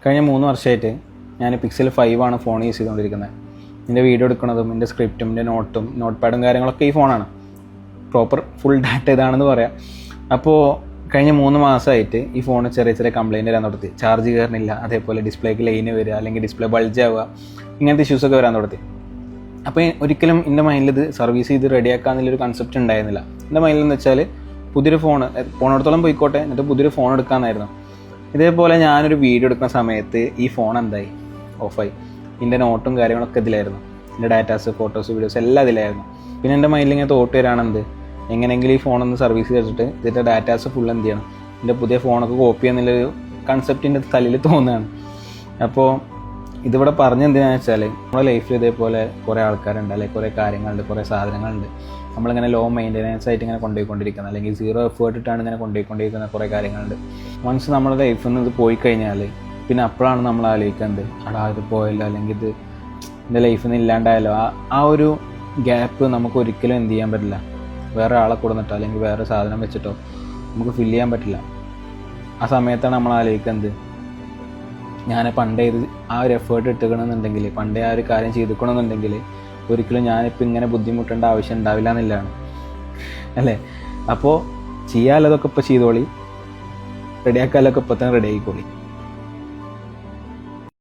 കഴിഞ്ഞ 3 വർഷമായിട്ട് ഞാൻ Pixel 5 ആണ് ഫോൺ യൂസ് ചെയ്തുകൊണ്ടിരിക്കുന്നത്. എൻ്റെ വീഡിയോ എടുക്കുന്നതും എൻ്റെ സ്ക്രിപ്റ്റും എൻ്റെ നോട്ട് പാഡും കാര്യങ്ങളൊക്കെ ഈ ഫോണാണ്. പ്രോപ്പർ ഫുൾ ഡാറ്റ ഇതാണെന്ന് പറയാം. അപ്പോൾ കഴിഞ്ഞ 3 മാസമായിട്ട് ഈ ഫോണ് ചെറിയ കംപ്ലയിൻറ്റ് വരാൻ തുടങ്ങി. ചാർജ് കയറുന്നില്ല, അതേപോലെ ഡിസ്പ്ലേക്ക് ലൈന് വരിക, അല്ലെങ്കിൽ ഡിസ്പ്ലേ ബൾജ് ആവുക, ഇങ്ങനത്തെ ഇഷ്യൂസൊക്കെ വരാൻ തുടങ്ങി. അപ്പോൾ ഒരിക്കലും എൻ്റെ മൈൻഡിൽ ഇത് സർവീസ് ചെയ്ത് റെഡിയാക്കാമെന്നുള്ളൊരു കൺസെപ്റ്റ് ഉണ്ടായിരുന്നില്ല. എൻ്റെ മൈൻഡിൽ എന്ന് വെച്ചാൽ പുതിയൊരു ഫോണെടുത്തോളം പോയിക്കോട്ടെ, എന്നിട്ട് പുതിയൊരു ഫോൺ എടുക്കാമെന്നായിരുന്നു. ഇതേപോലെ ഞാനൊരു വീഡിയോ എടുക്കുന്ന സമയത്ത് ഈ ഫോൺ എന്തായി, ഓഫായി. എൻ്റെ നോട്ടും കാര്യങ്ങളൊക്കെ ഇതിലായിരുന്നു, എൻ്റെ ഡാറ്റാസ്, ഫോട്ടോസ്, വീഡിയോസ് എല്ലാം ഇതിലായിരുന്നു. പിന്നെ എൻ്റെ മൈൻഡിൽ ഇങ്ങനെ തോട്ട് വരാണെന്ത്, എങ്ങനെയെങ്കിലും ഈ ഫോണൊന്ന് സർവീസ് ചെയ്തിട്ട് ഇതിൻ്റെ ഡാറ്റാസ് ഫുൾ എന്ത് ചെയ്യണം, എൻ്റെ പുതിയ ഫോണൊക്കെ കോപ്പി ചെയ്യുന്നുള്ളൊരു കൺസെപ്റ്റിൻ്റെ തലയിൽ തോന്നുകയാണ്. അപ്പോൾ ഇതിവിടെ പറഞ്ഞെന്തിനാണെന്ന് വെച്ചാൽ, നമ്മുടെ ലൈഫിൽ ഇതേപോലെ കുറേ ആൾക്കാരുണ്ട്, അല്ലെങ്കിൽ കുറേ കാര്യങ്ങളുണ്ട്, കുറേ സാധനങ്ങളുണ്ട്, നമ്മളിങ്ങനെ ലോ മെയിൻ്റെനൻസ് ആയിട്ട് ഇങ്ങനെ കൊണ്ടുപോയിക്കൊണ്ടിരിക്കുന്നത്, അല്ലെങ്കിൽ 0 എഫേർട്ട് ഇട്ടാണ് ഇങ്ങനെ കൊണ്ടുപോയിക്കൊണ്ടിരിക്കുന്ന കുറേ കാര്യങ്ങളുണ്ട്. വൺസ് നമ്മുടെ ലൈഫിൽ നിന്ന് ഇത് പോയി കഴിഞ്ഞാൽ പിന്നെ അപ്പോഴാണ് നമ്മൾ ആലോചിക്കുന്നത്, ഇത് പോയല്ലോ, അല്ലെങ്കിൽ ഇത് എൻ്റെ ലൈഫിൽ നിന്ന് ഇല്ലാണ്ടായല്ലോ. ആ ഒരു ഗ്യാപ്പ് നമുക്ക് ഒരിക്കലും എന്ത് ചെയ്യാൻ പറ്റില്ല, വേറെ ആളെ കൊടുന്നിട്ടോ അല്ലെങ്കിൽ വേറെ സാധനം വെച്ചിട്ടോ നമുക്ക് ഫില്ല് ചെയ്യാൻ പറ്റില്ല. ആ സമയത്താണ് നമ്മൾ ആലോചിക്കുന്നത്, ഞാൻ പണ്ടേ ഇത് ആ ഒരു എഫേർട്ട് ഇട്ടുകണമെന്നുണ്ടെങ്കിൽ, പണ്ടേ ആ ഒരു കാര്യം ചെയ്തിക്കണമെന്നുണ്ടെങ്കിൽ ഒരിക്കലും ഞാനിപ്പോൾ ഇങ്ങനെ ബുദ്ധിമുട്ടേണ്ട ആവശ്യം ഉണ്ടാവില്ല എന്നുള്ളതാണ് അല്ലേ. അപ്പോൾ ചെയ്യാനുള്ളതൊക്കെ ഇപ്പോൾ ചെയ്തോളി, റെഡിയാക്കാനൊക്കെ ഇപ്പോൾ തന്നെ റെഡി ആയിക്കോളി.